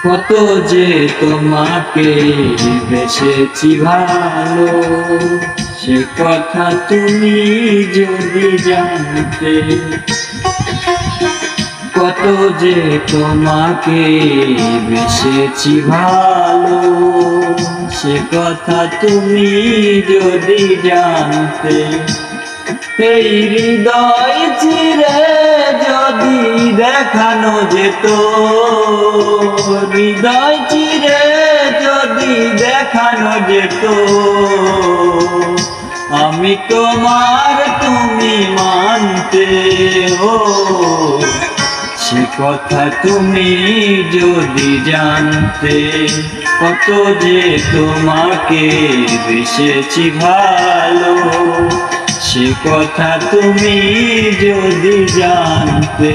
কত যে তোমাকে বেসেছি ভালো, সে কথা তুমি যদি জানতে। কত যে তোমাকে বেসেছি ভালো, সে কথা তুমি যদি জানতে। এই হৃদয় চিরে যদি দেখানো যেত, হৃদয় চিরে যদি দেখানো যেত, আমি তোমার তুমি মানতে। ও সে কথা তুমি যদি জানতে। কত যে তোমাকে বেসেছি ভালো, সে কথা তুমি যদি জানতে।